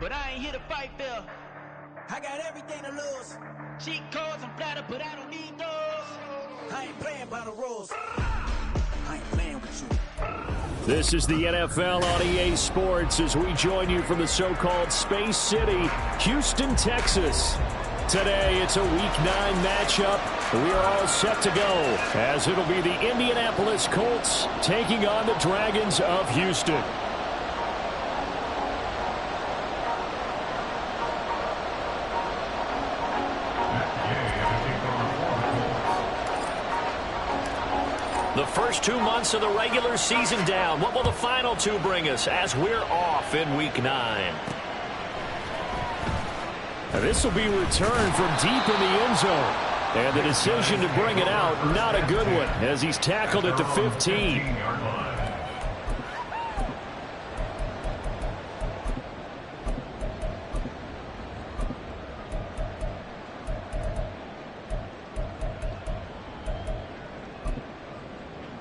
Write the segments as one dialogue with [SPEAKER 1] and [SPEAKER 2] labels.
[SPEAKER 1] but I ain't here to fight fair.
[SPEAKER 2] I got everything to lose.
[SPEAKER 1] Cheat codes and flatter, but I don't need those.
[SPEAKER 2] I ain't playing by the rules. I ain't playing with you.
[SPEAKER 3] This is the NFL on EA Sports as we join you from the so-called Space City, Houston, Texas. Today, it's a Week 9 matchup. We are all set to go as it'll be the Indianapolis Colts taking on the Dragons of Houston. The first 2 months of the regular season down. What will the final 2 bring us as we're off in Week 9? This will be returned from deep in the end zone. And the decision to bring it out, not a good one, as he's tackled at the 15.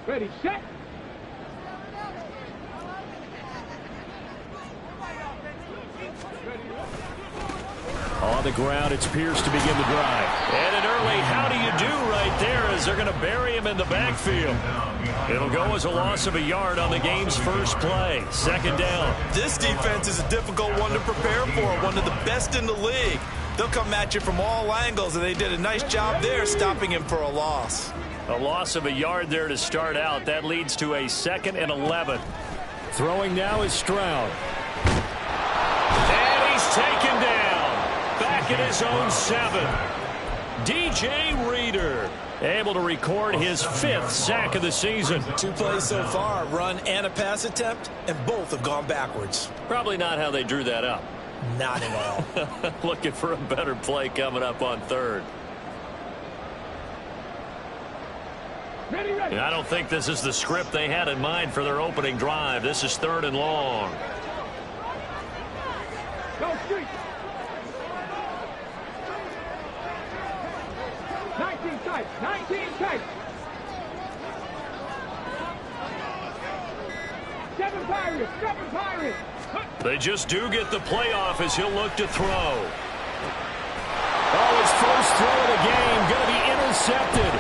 [SPEAKER 4] Ready, set.
[SPEAKER 3] On the ground, it's Pierce to begin the drive. And an early how do you do right there as they're going to bury him in the backfield. It'll go as a loss of a yard on the game's first play. Second down.
[SPEAKER 5] This defense is a difficult one to prepare for, one of the best in the league. They'll come at you from all angles, and they did a nice job there stopping him for a loss.
[SPEAKER 3] A loss of a yard there to start out. That leads to a 2nd and 11. Throwing now is Stroud. And he's taken down. Back at his own 7. DJ Reader able to record his 5th sack of the season.
[SPEAKER 5] 2 plays so far, run and a pass attempt, and both have gone backwards.
[SPEAKER 3] Probably not how they drew that up.
[SPEAKER 5] Not at all.
[SPEAKER 3] Looking for a better play coming up on 3rd.
[SPEAKER 4] Ready, ready.
[SPEAKER 3] I don't think this is the script they had in mind for their opening drive. This is 3rd and long.
[SPEAKER 4] Go street. 19 tight. 19 tight. 7 Pirates. 7 Pirates.
[SPEAKER 3] They just do get the playoff as he'll look to throw. Oh, his first throw of the game going to be intercepted.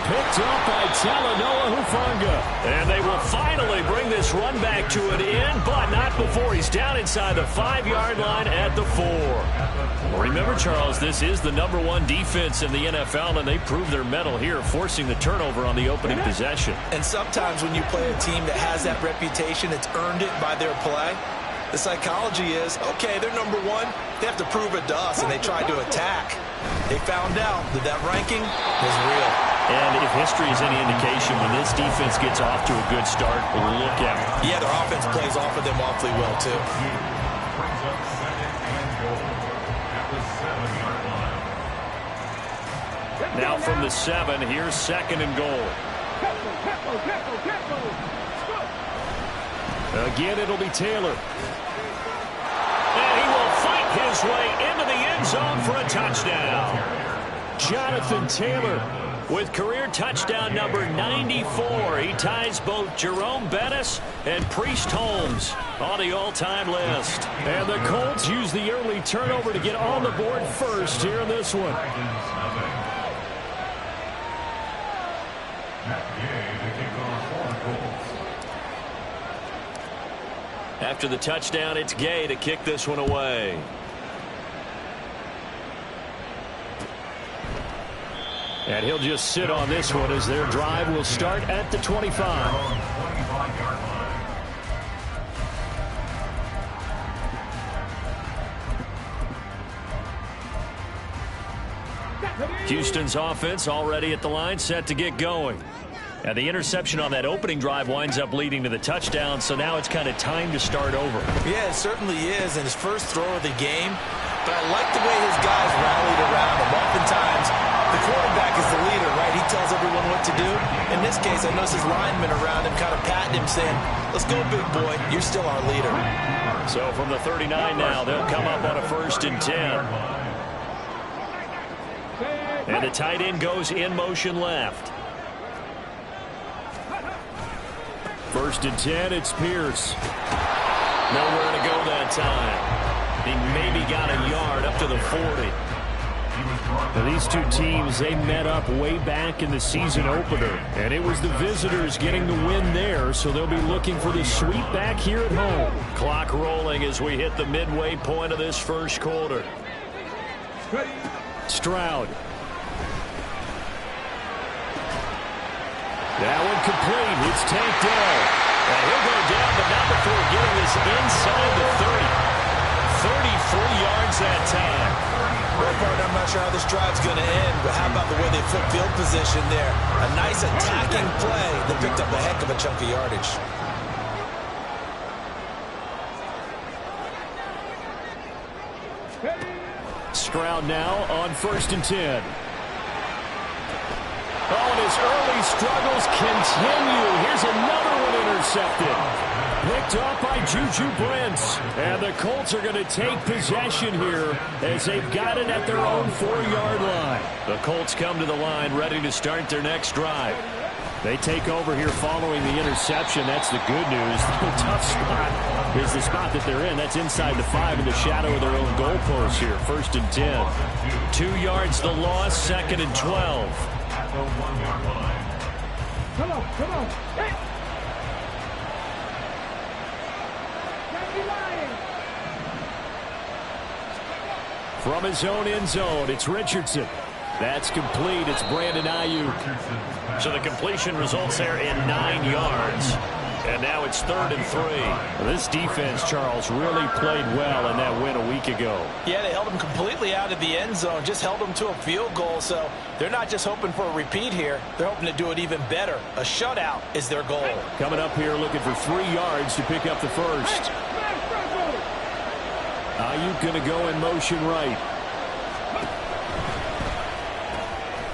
[SPEAKER 3] Picked up by Talanoa Hufanga. And they will finally bring this run back to an end, but not before he's down inside the 5-yard line at the 4. Remember, Charles, this is the #1 defense in the NFL, and they proved their mettle here, forcing the turnover on the opening possession.
[SPEAKER 5] And sometimes when you play a team that has that reputation, it's earned it by their play. The psychology is, okay, they're #1. They have to prove it to us, and they tried to attack. They found out that ranking was real.
[SPEAKER 3] And if history is any indication, when this defense gets off to a good start, look out.
[SPEAKER 5] Yeah, their offense plays off of them awfully well, too.
[SPEAKER 3] Now from the 7, here's 2nd and goal. Again, it'll be Taylor. And he will fight his way into the end zone for a touchdown. Jonathan Taylor with career touchdown number 94. He ties both Jerome Bettis and Priest Holmes on the all-time list. And the Colts use the early turnover to get on the board first here in this one. After the touchdown, it's Gay to kick this one away. And he'll just sit on this one as their drive will start at the 25. Houston's offense already at the line, set to get going. And the interception on that opening drive winds up leading to the touchdown, so now it's kind of time to start over.
[SPEAKER 5] Yeah, it certainly is, and his first throw of the game. But I like the way his guys rallied around him. Oftentimes, the quarterback is the leader, right? He tells everyone what to do. In this case, I noticed his linemen around him kind of patting him, saying, let's go, big boy. You're still our leader.
[SPEAKER 3] So from the 39 now, they'll come up on a 1st and 10. And the tight end goes in motion left. 1st and 10, it's Pierce. Nowhere to go that time. He maybe got a yard up to the 40.
[SPEAKER 6] Now, these two teams, they met up way back in the season opener, and it was the visitors getting the win there, so they'll be looking for the sweep back here at home.
[SPEAKER 3] Clock rolling as we hit the midway point of this first quarter.
[SPEAKER 6] Stroud. That one complete. It's Tank Dell.
[SPEAKER 3] And he'll go down, but not before getting this inside the 30. 33 yards that time.
[SPEAKER 5] Well, partner, I'm not sure how this drive's going to end, but how about the way they flip field position there? A nice attacking play that picked up a heck of a chunk of yardage.
[SPEAKER 6] Stroud now on 1st and 10. Oh, and his early struggles continue. Here's another one intercepted. Picked off by Juju Brents. And the Colts are going to take possession here as they've got it at their own 4-yard line.
[SPEAKER 3] The Colts come to the line ready to start their next drive.
[SPEAKER 6] They take over here following the interception. That's the good news. The tough spot is the spot that they're in. That's inside the 5 in the shadow of their own goalpost here. 1st and 10.
[SPEAKER 3] 2 yards the loss, 2nd and 12.
[SPEAKER 4] Come on, come on. Hey.
[SPEAKER 6] From his own end zone, it's Richardson. That's complete. It's Brandon Ayuk.
[SPEAKER 3] So the completion results there in 9 yards. And now it's 3rd and 3.
[SPEAKER 6] Well, this defense, Charles, really played well in that win a week ago.
[SPEAKER 5] Yeah, they held him completely out of the end zone, just held him to a field goal. So they're not just hoping for a repeat here. They're hoping to do it even better. A shutout is their goal.
[SPEAKER 6] Coming up here looking for 3 yards to pick up the first. Ayuk going to go in motion right.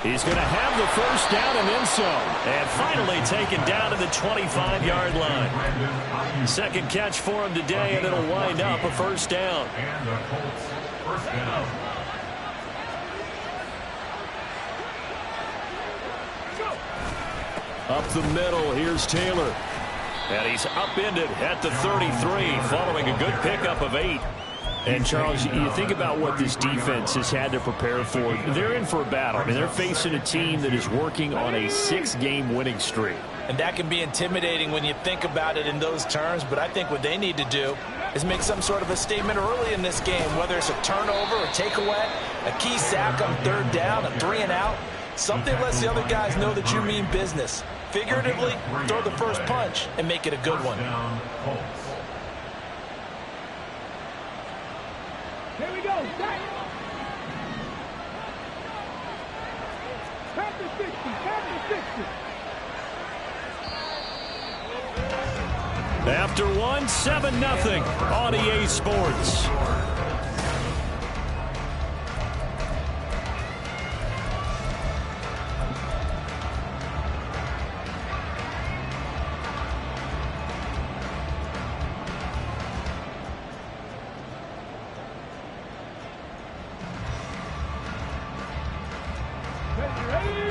[SPEAKER 6] He's going to have the first down and then some.
[SPEAKER 3] And finally taken down to the 25-yard line. Second catch for him today, and it'll wind up a first down.
[SPEAKER 6] Up the middle, here's Taylor.
[SPEAKER 3] And he's upended at the 33 following a good pickup of 8.
[SPEAKER 6] And, Charles, you think about what this defense has had to prepare for. They're in for a battle. I mean, they're facing a team that is working on a 6-game winning streak.
[SPEAKER 5] And that can be intimidating when you think about it in those terms. But I think what they need to do is make some sort of a statement early in this game, whether it's a turnover, a takeaway, a key sack on 3rd down, a 3-and-out. Something lets the other guys know that you mean business. Figuratively, throw the first punch and make it a good one.
[SPEAKER 4] Here we go. Set. Back to 60. Back to 60.
[SPEAKER 6] After one, 7-0 on EA Sports.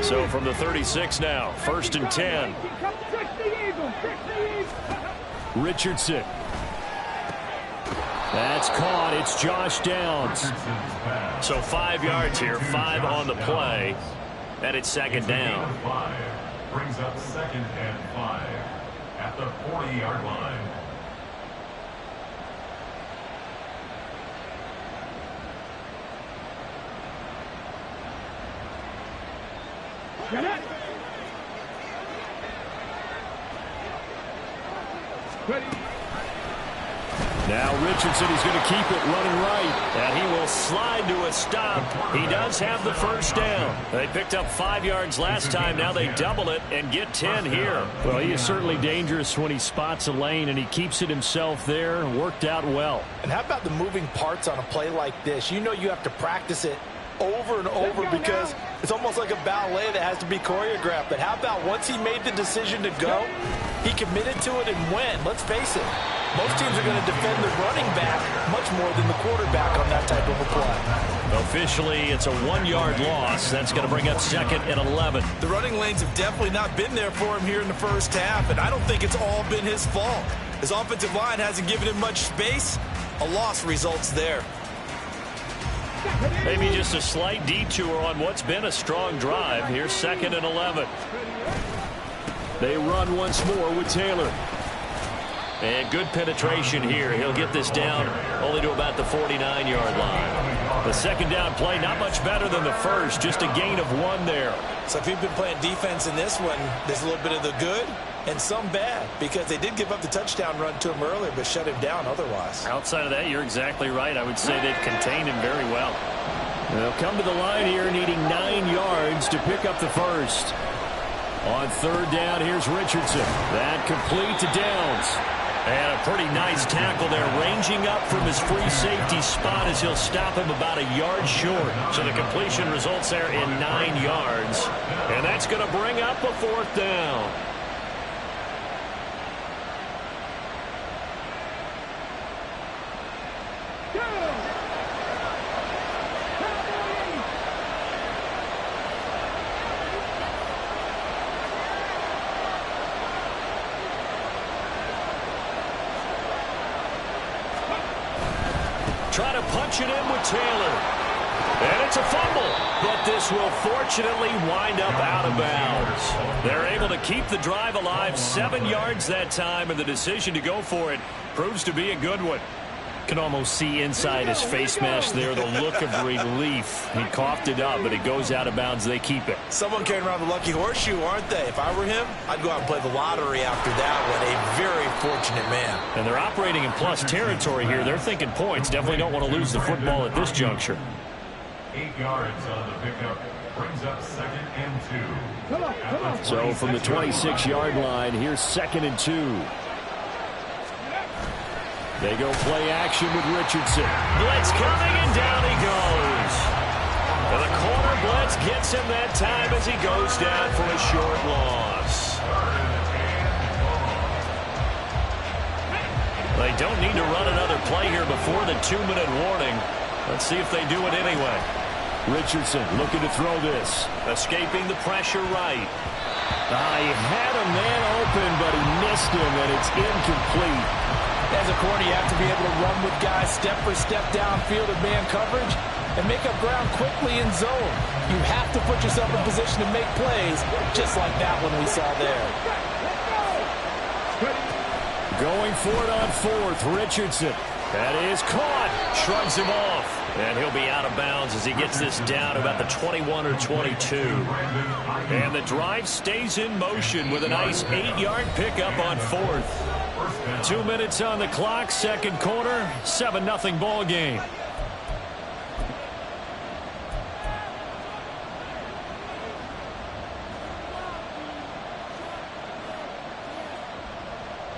[SPEAKER 3] So from the 36 now, 1st and 10.
[SPEAKER 6] Richardson. That's caught. It's Josh Downs.
[SPEAKER 3] So 5 yards here, 5 on the play, and it's 2nd down.
[SPEAKER 7] Brings up 2nd and 5 at the 40-yard line.
[SPEAKER 4] Get it. Ready.
[SPEAKER 6] Now Richardson is going to keep it running right.
[SPEAKER 3] And he will slide to a stop. He does have the first down. They picked up 5 yards last time. Now they double it and get 10 here.
[SPEAKER 6] Well, he is certainly dangerous when he spots a lane, and he keeps it himself there. Worked out well.
[SPEAKER 5] And how about the moving parts on a play like this? You know you have to practice it over and over because it's almost like a ballet that has to be choreographed. But how about once he made the decision to go, he committed to it and went. Let's face it, most teams are going to defend the running back much more than the quarterback on that type of a play.
[SPEAKER 3] Officially, it's a 1-yard loss. That's going to bring up 2nd and 11.
[SPEAKER 5] The running lanes have definitely not been there for him here in the first half, and I don't think it's all been his fault. His offensive line hasn't given him much space. A loss results there.
[SPEAKER 3] Maybe just a slight detour on what's been a strong drive. Here's 2nd and 11.
[SPEAKER 6] They run once more with Taylor.
[SPEAKER 3] And good penetration here. He'll get this down only to about the 49-yard line. The second down play, not much better than the first. Just a gain of 1 there.
[SPEAKER 5] So if you've been playing defense in this one, there's a little bit of the good and some bad, because they did give up the touchdown run to him earlier, but shut him down otherwise.
[SPEAKER 3] Outside of that, you're exactly right. I would say they've contained him very well.
[SPEAKER 6] They'll come to the line here needing 9 yards to pick up the first. On 3rd down, here's Richardson. That complete to Downs.
[SPEAKER 3] And a pretty nice tackle there, ranging up from his free safety spot as he'll stop him about a yard short. So the completion results there in 9 yards. And that's going to bring up a 4th down. Try to punch it in with Taylor. And it's a fumble. But this will fortunately wind up out of bounds. They're able to keep the drive alive, 7 yards that time, and the decision to go for it proves to be a good one. Can almost see inside his face mask there the look of relief. He coughed it up, but it goes out of bounds. They keep it.
[SPEAKER 5] Someone carrying around the lucky horseshoe, aren't they? If I were him, I'd go out and play the lottery after that one. A very fortunate man.
[SPEAKER 3] And they're operating in plus territory here. They're thinking points. Definitely don't want to lose the football at this juncture.
[SPEAKER 7] 8 yards on the pickup. Brings up 2nd and 2.
[SPEAKER 6] So from the 26-yard line, here's 2nd and 2. They go play action with Richardson.
[SPEAKER 3] Blitz coming, and down he goes. And the corner blitz gets him that time as he goes down for a short loss. They don't need to run another play here before the 2-minute warning. Let's see if they do it anyway.
[SPEAKER 6] Richardson looking to throw this.
[SPEAKER 3] Escaping the pressure right.
[SPEAKER 6] He had a man open, but he missed him, and it's incomplete.
[SPEAKER 5] As a corner, you have to be able to run with guys step for step downfield in man coverage and make up ground quickly in zone. You have to put yourself in position to make plays, just like that one we saw there.
[SPEAKER 6] Going for it on 4th, Richardson.
[SPEAKER 3] That is caught. Shrugs him off. And he'll be out of bounds as he gets this down about the 21 or 22. And the drive stays in motion with a nice 8-yard pickup on 4th. 2 minutes on the clock, 2nd quarter, 7-0 ball game.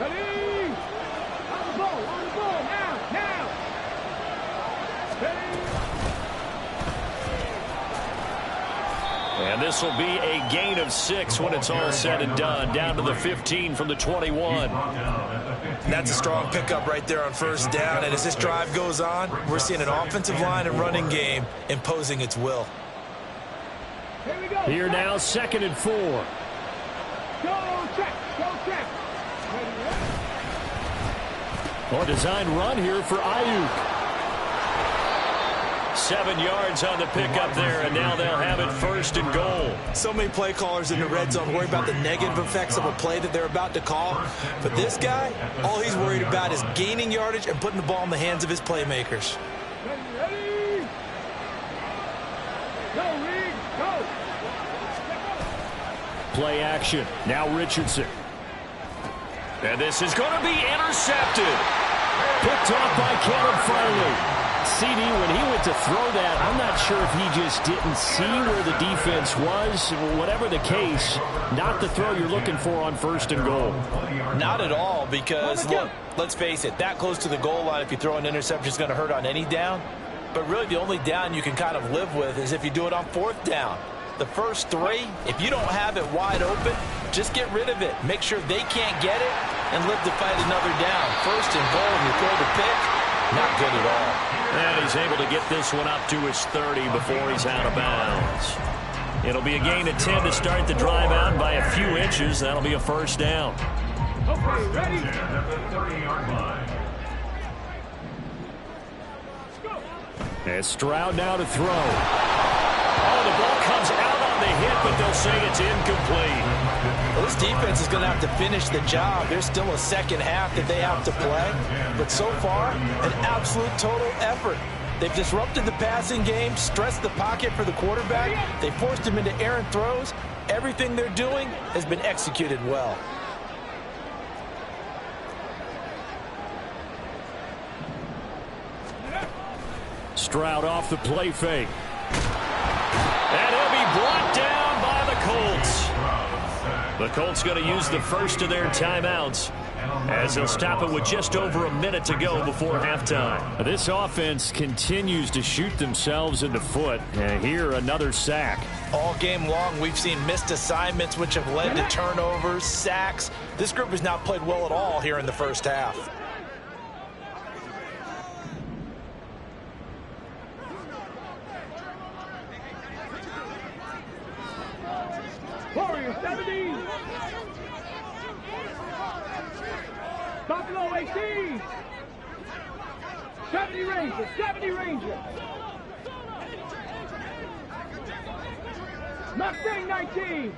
[SPEAKER 4] Ready? On the ball, now. Ready?
[SPEAKER 3] And this will be a gain of 6 when it's all said and done. Down to the 15 from the 21.
[SPEAKER 5] That's a strong pickup right there on 1st down. And as this drive goes on, we're seeing an offensive line and running game imposing its will.
[SPEAKER 4] Here we go.
[SPEAKER 6] Here now, 2nd and 4.
[SPEAKER 4] Go check.
[SPEAKER 6] A design run here for Ayuk.
[SPEAKER 3] 7 yards on the pickup there, and now they'll have it 1st and goal.
[SPEAKER 5] So many play callers in the red zone worry about the negative effects of a play that they're about to call. But this guy, all he's worried about is gaining yardage and putting the ball in the hands of his playmakers.
[SPEAKER 4] Ready? Go, Reed, go.
[SPEAKER 6] Play action. Now Richardson.
[SPEAKER 3] And this is going to be intercepted.
[SPEAKER 6] Picked off by Caleb Farley. CD, when he went to throw that, I'm not sure if he just didn't see where the defense was. Whatever the case, not the throw you're looking for on 1st and goal.
[SPEAKER 5] Not at all, because, look, let's face it, that close to the goal line, if you throw an interception, is going to hurt on any down. But really, the only down you can kind of live with is if you do it on 4th down. The first 3, if you don't have it wide open, just get rid of it. Make sure they can't get it and live to fight another down. 1st and goal, and you throw the pick, not good at all.
[SPEAKER 3] And he's able to get this one up to his 30 before he's out of bounds. It'll be a gain of 10 to start the drive out by a few inches. That'll be a 1st down.
[SPEAKER 4] Okay, ready?
[SPEAKER 7] At the 30-yard line.
[SPEAKER 6] And Stroud now to throw. Oh, the ball comes out on the hit, but they'll say it's incomplete.
[SPEAKER 5] Well, this defense is going to have to finish the job. There's still a second half that they have to play. But so far, an absolute total effort. They've disrupted the passing game, stressed the pocket for the quarterback. They forced him into errant throws. Everything they're doing has been executed well.
[SPEAKER 6] Stroud off the play fake. And he'll be brought down by the Colts. The Colts going to use the first of their timeouts as they'll stop it with just over a minute to go before halftime. This offense continues to shoot themselves in the foot. And here, another sack.
[SPEAKER 5] All game long, we've seen missed assignments which have led to turnovers, sacks. This group has not played well at all here in the first half.
[SPEAKER 4] Warriors 70. Buffalo 18. 70 Rangers, 70 Rangers. Mustang 19.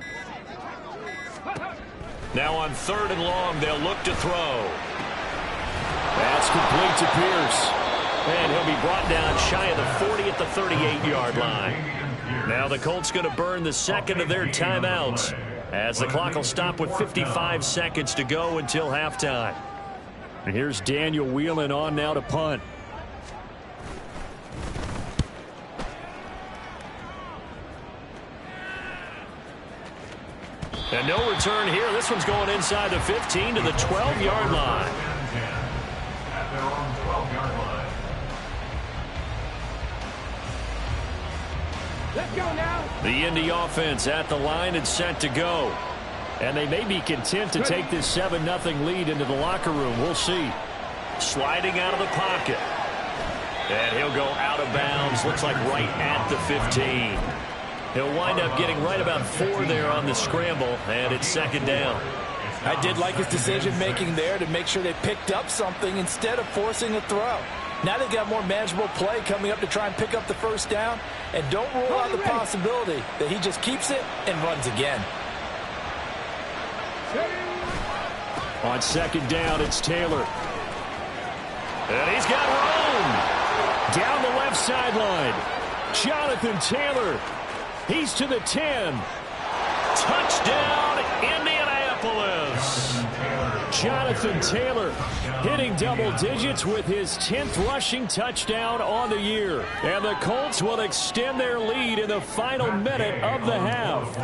[SPEAKER 3] Now on 3rd and long, they'll look to throw.
[SPEAKER 6] That's complete to Pierce.
[SPEAKER 3] And he'll be brought down shy of the 40 at the 38-yard line. Now the Colts going to burn the second of their timeouts as the clock will stop with 55 seconds to go until halftime.
[SPEAKER 6] And here's Daniel Whelan on now to punt.
[SPEAKER 3] And no return here. This one's going inside the 15 to the 12-yard line.
[SPEAKER 7] At their own 12-yard line.
[SPEAKER 4] Let's go now.
[SPEAKER 6] The Indy offense at the line and set to go. And they may be content to take this 7-0 lead into the locker room. We'll see.
[SPEAKER 3] Sliding out of the pocket. And he'll go out of bounds. Looks like right at the 15. He'll wind up getting right about 4 there on the scramble, and it's second down.
[SPEAKER 5] I did like his decision-making there to make sure they picked up something instead of forcing a throw. Now they've got more manageable play coming up to try and pick up the first down, and don't rule out the possibility that he just keeps it and runs again.
[SPEAKER 6] On second down, it's Taylor.
[SPEAKER 3] And he's got room.
[SPEAKER 6] Down the left sideline. Jonathan Taylor. He's to the 10.
[SPEAKER 3] Touchdown, Indianapolis.
[SPEAKER 6] Jonathan Taylor hitting double digits with his 10th rushing touchdown on the year. And the Colts will extend their lead in the final minute of the half.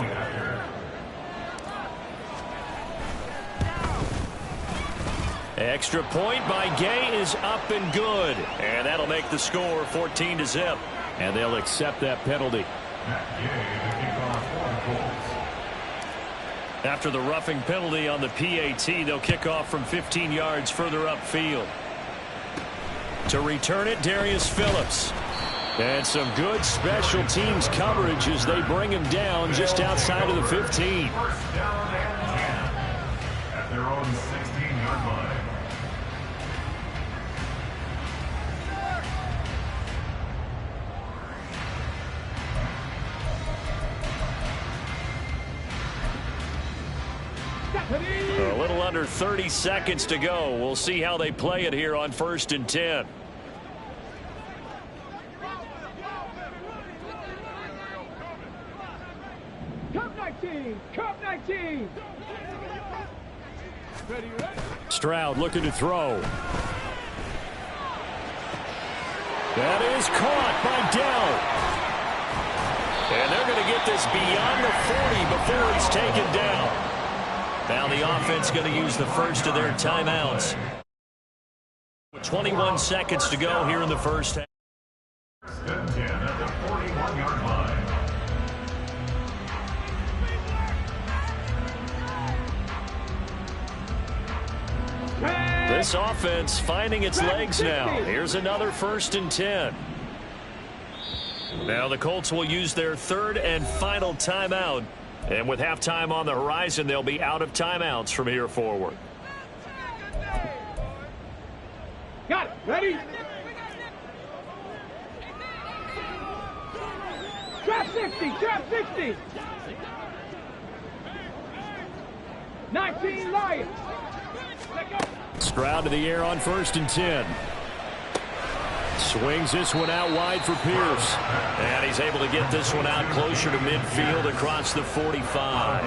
[SPEAKER 3] Extra point by Gay is up and good. And that'll make the score 14-0.
[SPEAKER 6] And they'll accept that penalty.
[SPEAKER 3] After the roughing penalty on the PAT, they'll kick off from 15 yards further upfield. To return it, Darius Phillips. And some good special teams coverage as they bring him down just outside of the 15.
[SPEAKER 7] First down and 10 at their own 16-yard line.
[SPEAKER 3] A little under 30 seconds to go. We'll see how they play it here on 1st and 10.
[SPEAKER 4] Cup 19. Cup 19. Ready, ready.
[SPEAKER 6] Stroud looking to throw. That is caught by Dell.
[SPEAKER 3] And they're going to get this beyond the 40 before it's taken down. Now the offense going to use the first of their timeouts. 21 seconds to go here in the first half.
[SPEAKER 7] First and 10 at the 41-yard line.
[SPEAKER 3] This offense finding its legs now. Here's another 1st and 10. Now the Colts will use their 3rd and final timeout. And with halftime on the horizon, they'll be out of timeouts from here forward.
[SPEAKER 4] Ready? Trap 60, trap 60. 19 Lions.
[SPEAKER 6] Stroud to the air on 1st and 10. Swings this one out wide for Pierce.
[SPEAKER 3] And he's able to get this one out closer to midfield across the 45.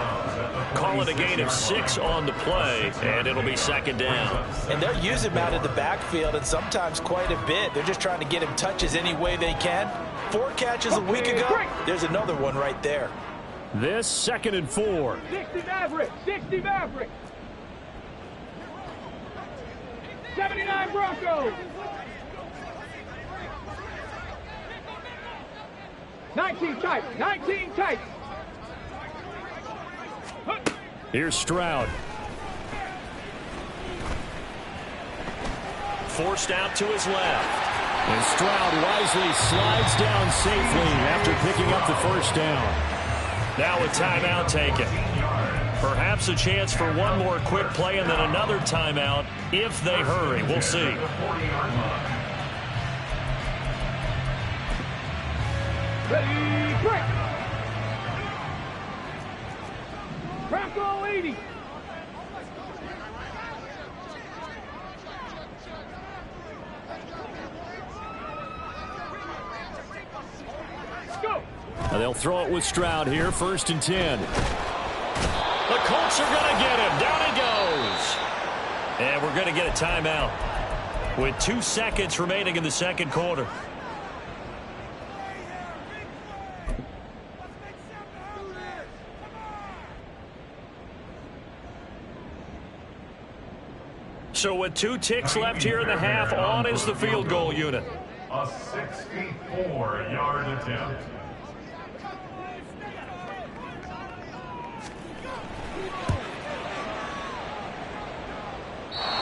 [SPEAKER 3] Call it a gain of 6 on the play, and it'll be 2nd down.
[SPEAKER 5] And they're using him out in the backfield, and sometimes quite a bit. They're just trying to get him touches any way they can. 4 catches a week ago. There's another one right there.
[SPEAKER 6] This 2nd and 4.
[SPEAKER 4] 60 Maverick, 60 Maverick. 79 Broncos. 19 tight, 19 tight.
[SPEAKER 6] Here's Stroud.
[SPEAKER 3] Forced out to his left.
[SPEAKER 6] And Stroud wisely slides down safely after picking up the 1st down.
[SPEAKER 3] Now a timeout taken. Perhaps a chance for one more quick play and then another timeout if they hurry. We'll see.
[SPEAKER 4] Ready, break. Bronco 80. Go.
[SPEAKER 6] Now they'll throw it with Stroud here, 1st and 10.
[SPEAKER 3] The Colts are going to get him. Down he goes. And we're going to get a timeout with 2 seconds remaining in the 2nd quarter. So with 2 ticks left here in the half, on is the field goal unit.
[SPEAKER 7] A 64-yard attempt.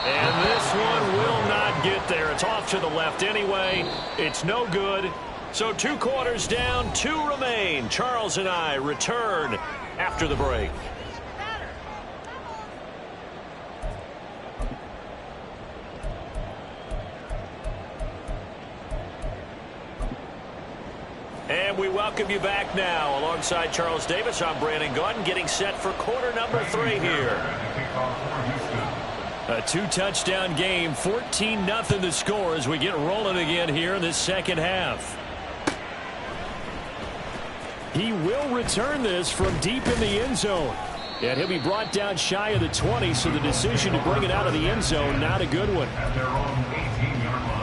[SPEAKER 3] And this one will not get there. It's off to the left anyway. It's no good. So 2 quarters down, 2 remain. Charles and I return after the break. And we welcome you back now. Alongside Charles Davis, I'm Brandon Gaudin, getting set for quarter number 3 here. A 2-touchdown game, 14-0 the score as we get rolling again here in this 2nd half.
[SPEAKER 6] He will return this from deep in the end zone. And he'll be brought down shy of the 20, so the decision to bring it out of the end zone, not a good one.
[SPEAKER 7] At their own 18-yard line.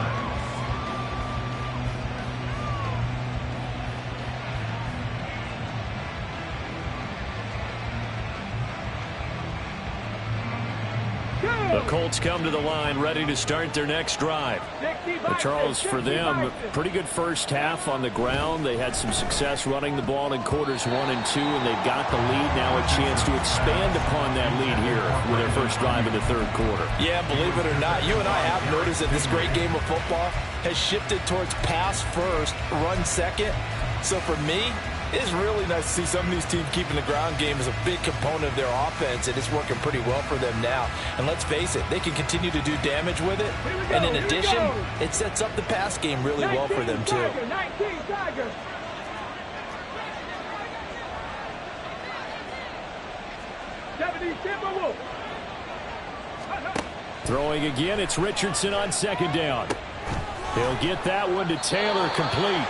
[SPEAKER 3] The Colts come to the line ready to start their next drive.
[SPEAKER 6] Charles, for them, pretty good first half on the ground. They had some success running the ball in quarters 1 and 2, and they've got the lead now, a chance to expand upon that lead here with their first drive in the 3rd quarter.
[SPEAKER 5] Yeah, believe it or not, you and I have noticed that this great game of football has shifted towards pass first, run second. So for me, it's really nice to see some of these teams keeping the ground game as a big component of their offense, and it's working pretty well for them now. And let's face it, they can continue to do damage with it. And in addition, it sets up the pass game really well for them, too.
[SPEAKER 4] 19 Tiger.
[SPEAKER 6] Throwing again, it's Richardson on 2nd down. He'll get that one to Taylor, complete.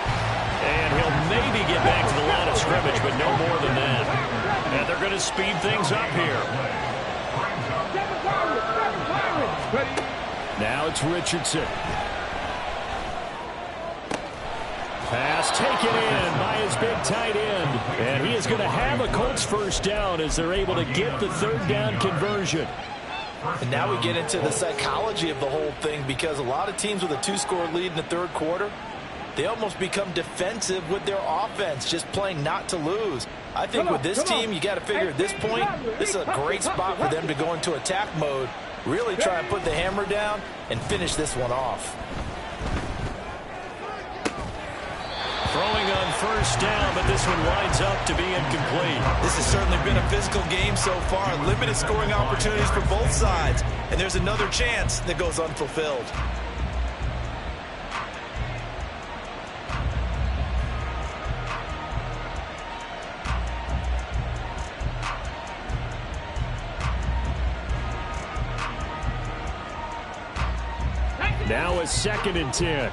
[SPEAKER 3] And he'll maybe get back to the line of scrimmage, but no more than that. And they're going to speed things up here.
[SPEAKER 6] Now it's Richardson. Pass taken in by his big tight end. And he is going to have a Colts first down as they're able to get the 3rd down conversion.
[SPEAKER 5] And now we get into the psychology of the whole thing, because a lot of teams with a 2-score lead in the 3rd quarter, they almost become defensive with their offense, just playing not to lose. I think with this team, you got to figure at this point, this is a great spot for them to go into attack mode, really try and put the hammer down and finish this one off.
[SPEAKER 3] Throwing on first down, but this one winds up to be incomplete.
[SPEAKER 5] This has certainly been a physical game so far. Limited scoring opportunities for both sides. And there's another chance that goes unfulfilled.
[SPEAKER 6] a 2nd and 10.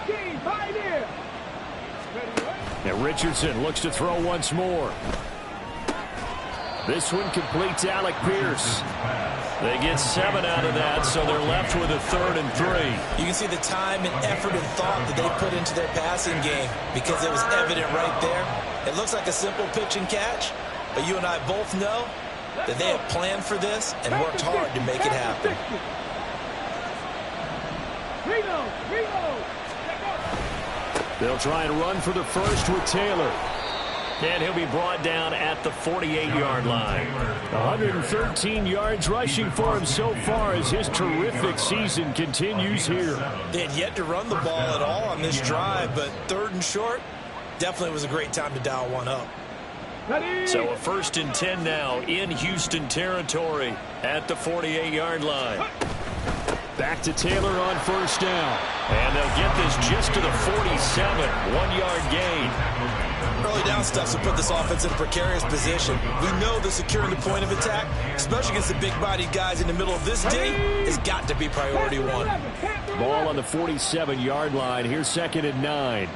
[SPEAKER 4] 18, pioneer.
[SPEAKER 6] And Richardson looks to throw once more. This one completes Alec Pierce. They get 7 out of that, so they're left with a 3rd and 3.
[SPEAKER 5] You can see the time and effort and thought that they put into their passing game because it was evident right there. It looks like a simple pitch and catch, but you and I both know that they have planned for this and worked hard to make it happen.
[SPEAKER 6] They'll try and run for the first with Taylor. And he'll be brought down at the 48-yard line. 113 yards rushing for him so far as his terrific season continues here.
[SPEAKER 5] They had yet to run the ball at all on this drive, but 3rd and short definitely was a great time to dial one up.
[SPEAKER 6] So a 1st and 10 now in Houston territory at the 48-yard line. Back to Taylor on 1st down. And they'll get this just to the 47, 1-yard gain.
[SPEAKER 5] Early down stuff to put this offense in a precarious position. We know the securing the point of attack, especially against the big-bodied guys in the middle of this D, has got to be priority 1.
[SPEAKER 6] Ball on the 47-yard line. Here's 2nd and 9.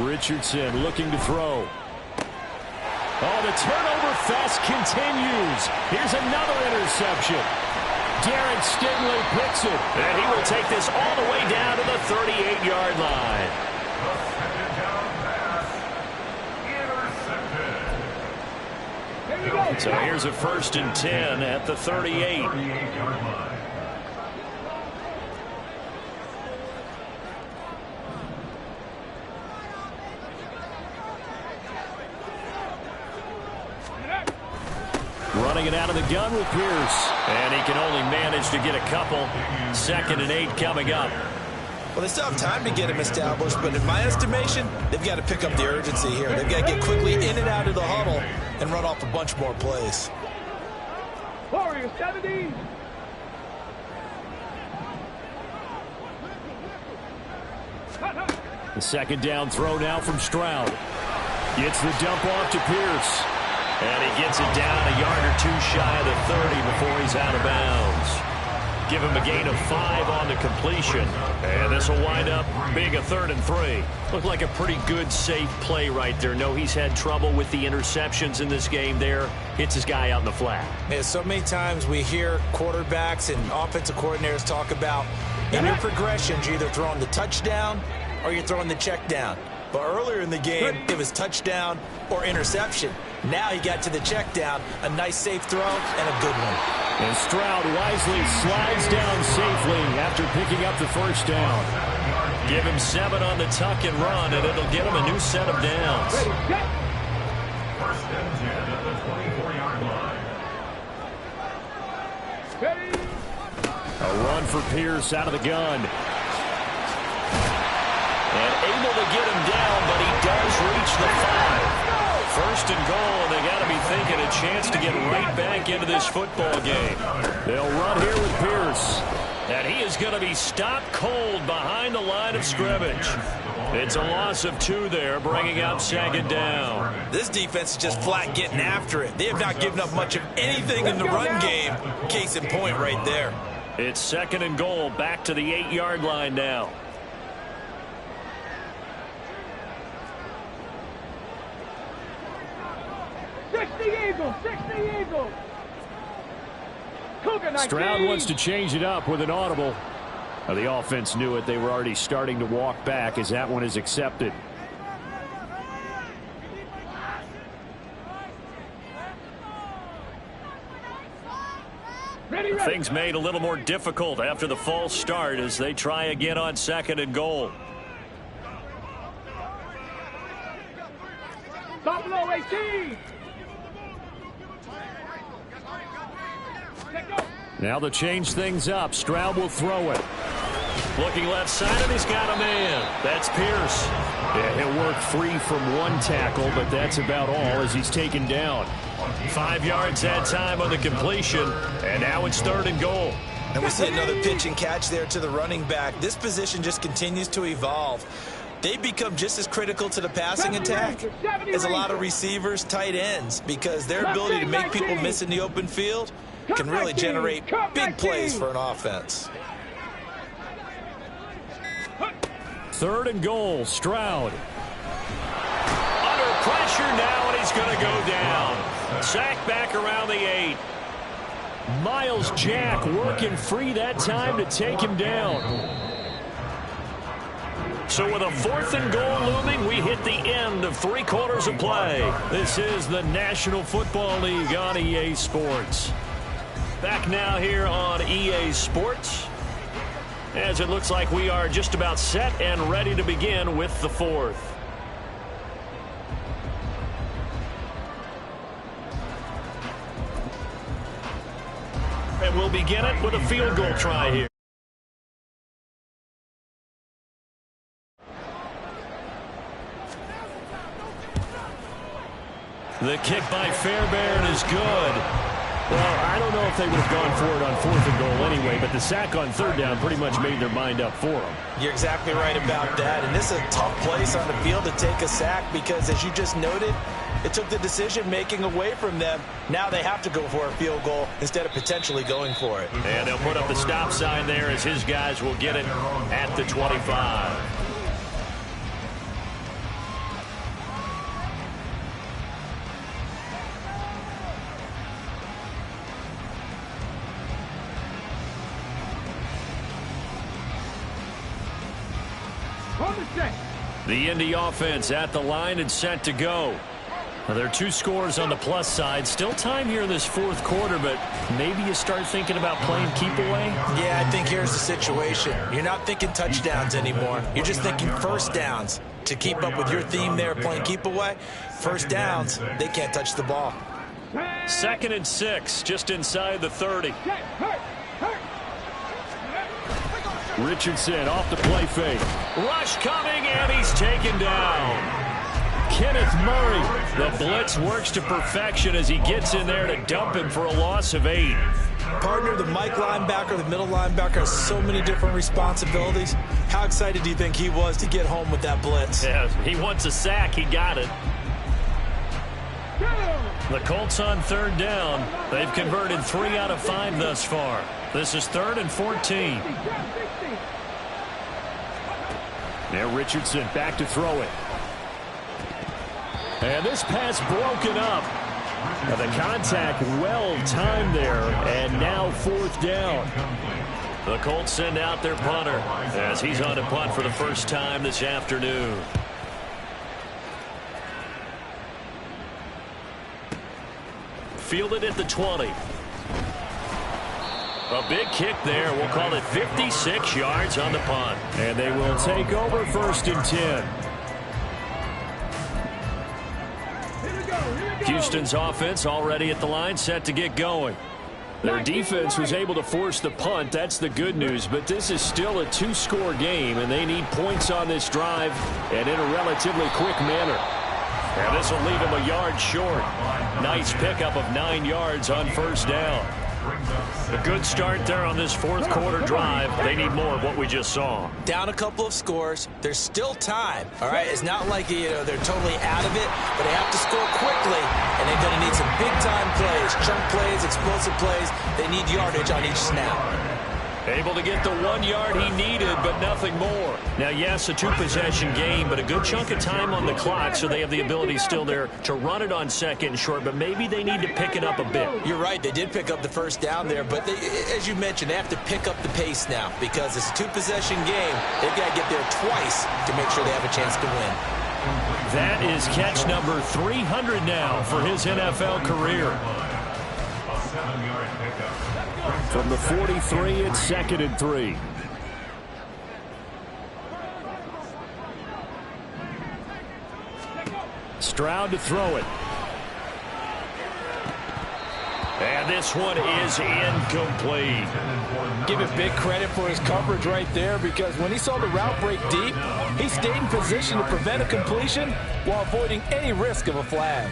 [SPEAKER 6] Richardson looking to throw. Oh, the turnover fest continues. Here's another interception. Derek Stingley picks it. And he will take this all the way down to the 38-yard line. So here's a 1st and 10 at the 38. Running it out of the gun with Pierce. And he can only manage to get a couple. 2nd and 8 coming up.
[SPEAKER 5] Well, they still have time to get him established, but in my estimation, they've got to pick up the urgency here. They've got to get quickly in and out of the huddle and run off a bunch more plays.
[SPEAKER 4] Warrior 70.
[SPEAKER 6] The 2nd down throw now from Stroud. Gets the dump off to Pierce. And he gets it down a yard or 2 shy of the 30 before he's out of bounds. Give him a gain of 5 on the completion. And this will wind up being a 3rd and 3. Looked like a pretty good, safe play right there. No, he's had trouble with the interceptions in this game there. Hits his guy out in the flat.
[SPEAKER 5] Yeah, so many times we hear quarterbacks and offensive coordinators talk about in your progressions, you're either throwing the touchdown or you're throwing the check down. But earlier in the game, it was touchdown or interception. Now he got to the check down, a nice safe throw, and a good one.
[SPEAKER 6] And Stroud wisely slides down safely after picking up the 1st down. Give him 7 on the tuck and run, and it'll get him a new set of downs.
[SPEAKER 7] 1st and 10 at the 24-yard line.
[SPEAKER 6] A run for Pierce out of the gun. And able to get him down, but he does reach the 5. 1st and goal, and they got to be thinking a chance to get right back into this football game. They'll run here with Pierce. And he is going to be stopped cold behind the line of scrimmage. It's a loss of 2 there, bringing up 2nd down.
[SPEAKER 5] This defense is just flat getting after it. They have not given up much of anything in the run game. Case in point right there.
[SPEAKER 6] It's 2nd and goal, back to the 8-yard line now. Stroud wants to change it up with an audible. The offense knew it. They were already starting to walk back as that one is accepted. Things made a little more difficult after the false start as they try again on 2nd and goal.
[SPEAKER 4] Buffalo 18.
[SPEAKER 6] Now they'll change things up. Stroud will throw it. Looking left side, and he's got a man. That's Pierce. Yeah, he'll work free from 1 tackle, but that's about all as he's taken down. 5 yards that time on the completion, and now it's 3rd and goal.
[SPEAKER 5] And we see another pitch and catch there to the running back. This position just continues to evolve. they become just as critical to the passing attack as a lot of receivers, tight ends, because their ability to make people miss in the open field can really generate big plays for an offense.
[SPEAKER 6] 3rd and goal, Stroud.
[SPEAKER 3] Under pressure now, and he's going to go down. Sack back around the 8.
[SPEAKER 6] Miles Jack working free that time to take him down.
[SPEAKER 3] So with a 4th and goal looming, we hit the end of 3 quarters of play.
[SPEAKER 6] This is the National Football League on EA Sports.
[SPEAKER 3] Back now here on EA Sports, as it looks like we are just about set and ready to begin with the 4th. And we'll begin it with a field goal try here.
[SPEAKER 6] The kick by Fairbairn is good. Well, I don't know if they would have gone for it on 4th and goal anyway, but the sack on 3rd down pretty much made their mind up for them.
[SPEAKER 5] You're exactly right about that, and this is a tough place on the field to take a sack because, as you just noted, it took the decision-making away from them. Now they have to go for a field goal instead of potentially going for it.
[SPEAKER 3] And they'll put up the stop sign there as his guys will get it at the 25. The Indy offense at the line and set to go. Now, there are 2 scores on the plus side. Still time here in this 4th quarter, but maybe you start thinking about playing keep away?
[SPEAKER 5] Yeah, I think here's the situation. You're not thinking touchdowns anymore. You're just thinking first downs. To keep up with your theme there, playing keep away, first downs, they can't touch the ball.
[SPEAKER 3] 2nd and 6, just inside the 30.
[SPEAKER 6] Richardson off the play fake.
[SPEAKER 3] Rush coming, and he's taken down.
[SPEAKER 6] Kenneth Murray.
[SPEAKER 3] The blitz works to perfection as he gets in there to dump him for a loss of 8.
[SPEAKER 5] Partner, the Mike linebacker, the middle linebacker has so many different responsibilities. How excited do you think he was to get home with that blitz?
[SPEAKER 3] Yeah, he wants a sack. He got it. The Colts on 3rd down. They've converted 3 out of 5 thus far. This is 3rd and 14.
[SPEAKER 6] Now Richardson back to throw it. And this pass broken up. Now the contact well timed there, and now 4th down.
[SPEAKER 3] The Colts send out their punter as he's on to punt for the first time this afternoon. Fielded at the 20. A big kick there. We'll call it 56 yards on the punt.
[SPEAKER 6] And they will take over 1st and 10.
[SPEAKER 3] Houston's offense already at the line, set to get going.
[SPEAKER 6] Their defense was able to force the punt. That's the good news. But this is still a 2-score game, and they need points on this drive and in a relatively quick manner.
[SPEAKER 3] And this will leave him a yard short. Nice pickup of 9 yards on 1st down. A good start there on this 4th quarter drive. They need more of what we just saw.
[SPEAKER 5] Down a couple of scores. There's still time. All right, it's not like they're totally out of it, but they have to score quickly, and they're going to need some big-time plays, chunk plays, explosive plays. They need yardage on each snap.
[SPEAKER 3] Able to get the 1 yard he needed, but nothing more. Now, yes, a 2-possession game, but a good chunk of time on the clock, so they have the ability still there to run it on 2nd and short, but maybe they need to pick it up a bit.
[SPEAKER 5] You're right. They did pick up the 1st down there, but as you mentioned, they have to pick up the pace now because it's a 2-possession game. They've got to get there twice to make sure they have a chance to win.
[SPEAKER 3] That is catch number 300 now for his NFL career.
[SPEAKER 7] A 7-yard pickup.
[SPEAKER 6] From the 43, it's 2nd and 3. Stroud to throw it.
[SPEAKER 3] And this one is incomplete.
[SPEAKER 8] Give it big credit for his coverage right there, because when he saw the route break deep, he stayed in position to prevent a completion while avoiding any risk of a flag.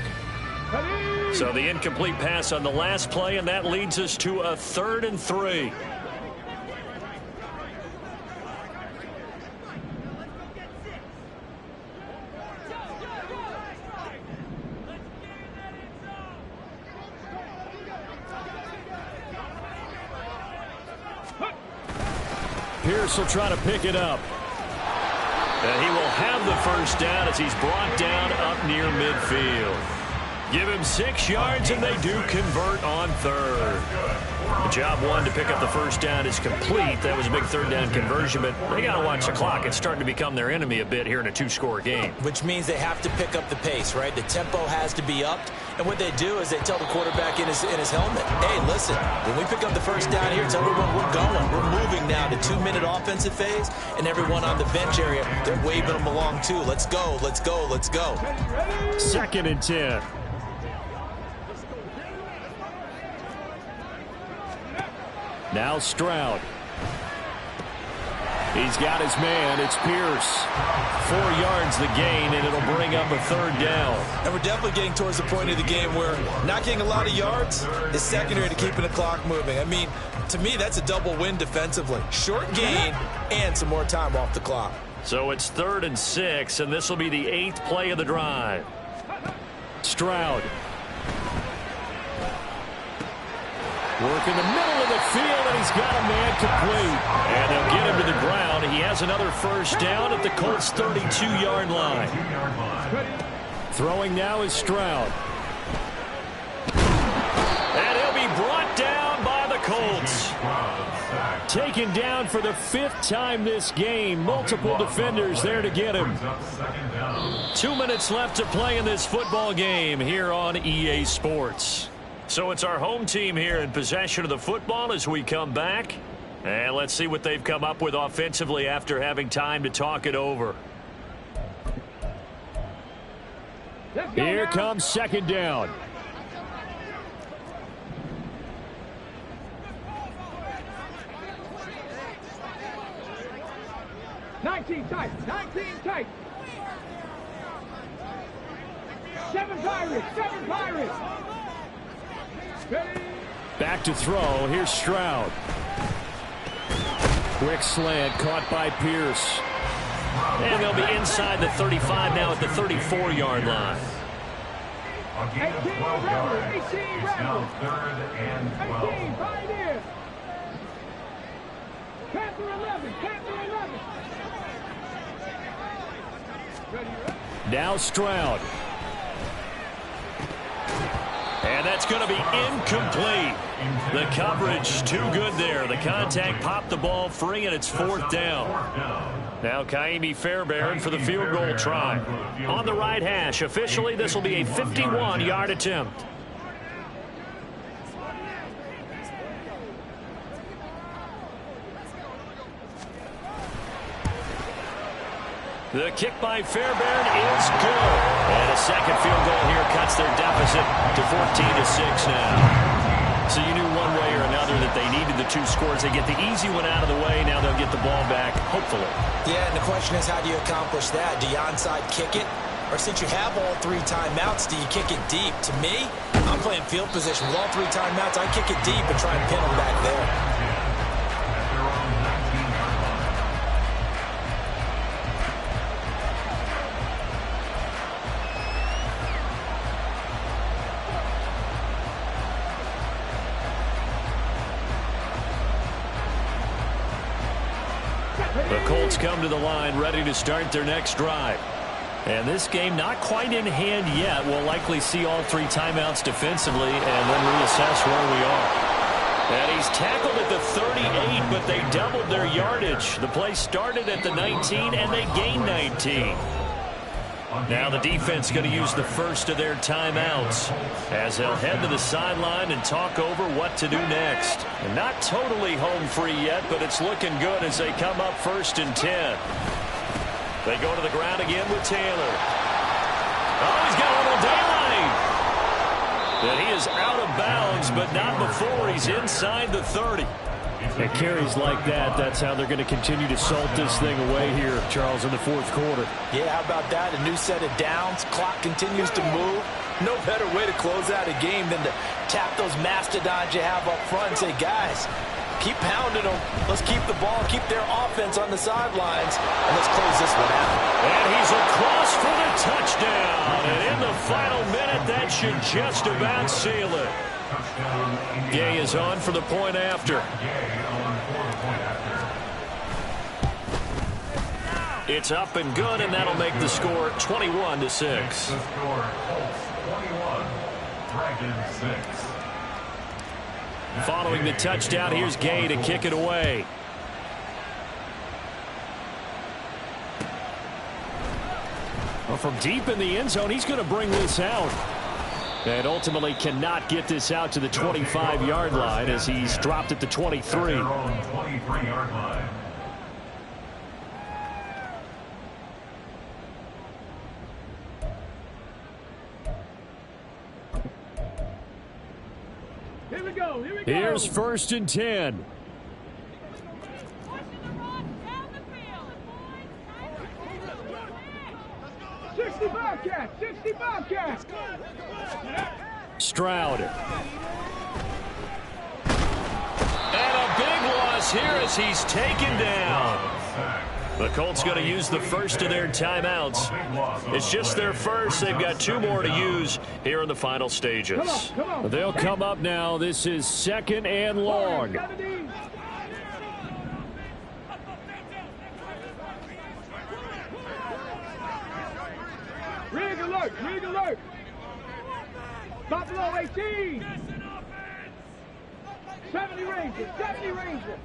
[SPEAKER 3] So the incomplete pass on the last play, and that leads us to a 3rd and 3.
[SPEAKER 6] Pierce will try to pick it up.
[SPEAKER 3] And he will have the first down as he's brought down up near midfield. Give him 6 yards, and they do convert on third. The job one to pick up the first down is complete. That was a big third down conversion, but they got to watch the clock. It's starting to become their enemy a bit here in a 2-score game.
[SPEAKER 5] Which means they have to pick up the pace, right? The tempo has to be upped. And what they do is they tell the quarterback in his helmet, hey, listen, when we pick up the first down here, tell everyone we're going. We're moving now to 2-minute offensive phase, and everyone on the bench area, they're waving them along too. Let's go, let's go, let's go.
[SPEAKER 6] 2nd and 10. Now Stroud. He's got his man. It's Pierce. 4 yards the gain, and it'll bring up a third down.
[SPEAKER 5] And we're definitely getting towards the point of the game where not getting a lot of yards is secondary to keeping the clock moving. I mean, to me, that's a double win defensively. Short gain and some more time off the clock.
[SPEAKER 3] So it's 3rd and 6, and this will be the 8th play of the drive.
[SPEAKER 6] Stroud. Work in the middle of the field, and he's got a man complete. And they'll get him to the ground. He has another first down at the Colts' 32-yard line. Throwing now is Stroud. And he'll be brought down by the Colts. Taken down for the 5th time this game. Multiple defenders there to get him. 2 minutes left to play in this football game here on EA Sports. So it's our home team here in possession of the football as we come back. And let's see what they've come up with offensively after having time to talk it over. Here comes 2nd down.
[SPEAKER 4] Nineteen tight. 7 Pirates. 7 Pirates.
[SPEAKER 6] Back to throw. Here's Stroud. Quick slant caught by Pierce.
[SPEAKER 3] And they'll be inside the 35 now at the 34-yard line.
[SPEAKER 7] 18 yards. It's now 3rd and 12.
[SPEAKER 4] 18, Pioneer. Panther 11.
[SPEAKER 6] Now Stroud.
[SPEAKER 3] And that's going to be incomplete. The coverage too good there. The contact popped the ball free, and it's 4th down. Now Kaimi Fairbairn for the field goal try. On the right hash, officially this will be a 51-yard attempt. The kick by Fairbairn is good. And a second field goal here cuts their deficit to 14-6 now. So you knew one way or another that they needed the 2 scores. They get the easy one out of the way. Now they'll get the ball back, hopefully.
[SPEAKER 5] Yeah, and the question is, how do you accomplish that? Do you onside kick it? Or since you have all 3 timeouts, do you kick it deep? To me, I'm playing field position with all 3 timeouts. I kick it deep and try and pin them back there.
[SPEAKER 3] The Colts come to the line ready to start their next drive. And this game not quite in hand yet. We'll likely see all 3 timeouts defensively and then reassess where we are. And he's tackled at the 38, but they doubled their yardage. The play started at the 19, and they gained 19. Now the defense going to use the first of their timeouts as they'll head to the sideline and talk over what to do next. And not totally home free yet, but it's looking good as they come up 1st and 10. They go to the ground again with Taylor. Oh, he's got a little daylight. And he is out of bounds, but not before he's inside the 30.
[SPEAKER 6] And carries like that, that's how they're going to continue to salt this thing away here, Charles, in the 4th quarter.
[SPEAKER 5] Yeah, how about that? A new set of downs. Clock continues to move. No better way to close out a game than to tap those mastodons you have up front and say, guys, keep pounding them. Let's keep the ball, keep their offense on the sidelines, and let's close this one out.
[SPEAKER 3] And he's across for the touchdown. And in the final minute, that should just about seal it. Gay is on for the point after. It's up and good, and that'll make the score 21-6.
[SPEAKER 7] The score, Colts 21, Dragons 6.
[SPEAKER 3] Following the touchdown, here's Gay to kick it away. Well, from deep in the end zone, he's going to bring this out. And ultimately cannot get this out to the 25-yard line as he's dropped at the 23.
[SPEAKER 7] Their own 23-yard line.
[SPEAKER 4] Here we go. Here we go.
[SPEAKER 6] Here's 1st and 10.
[SPEAKER 4] 60 Bobcats. 60 Bobcats.
[SPEAKER 3] Stroud. And a big loss here as he's taken down. The Colts going to use the first of their timeouts. It's just their first. They've got 2 more to use here in the final stages.
[SPEAKER 4] Come on.
[SPEAKER 6] They'll come up now. This is 2nd and long.
[SPEAKER 4] Rig alert. Rig alert. Buffalo 18. 70 Rangers. 70 Rangers.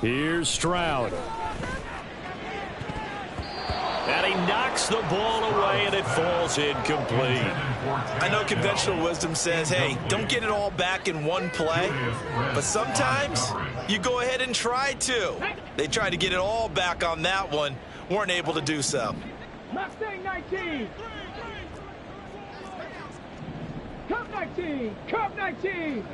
[SPEAKER 6] Here's Stroud.
[SPEAKER 3] And he knocks the ball away, and it falls incomplete.
[SPEAKER 5] I know conventional wisdom says, hey, don't get it all back in one play. But sometimes you go ahead and try to. They tried to get it all back on that one. Weren't able to do so.
[SPEAKER 4] Mustang 19. Cup 19. Cup 19.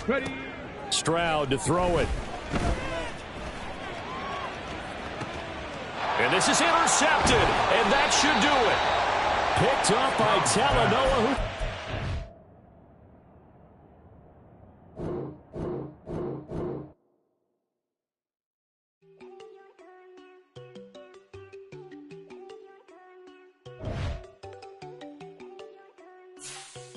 [SPEAKER 4] Ready.
[SPEAKER 6] Stroud to throw it.
[SPEAKER 3] And this is intercepted, and that should do it.
[SPEAKER 6] Picked up by Talanoa.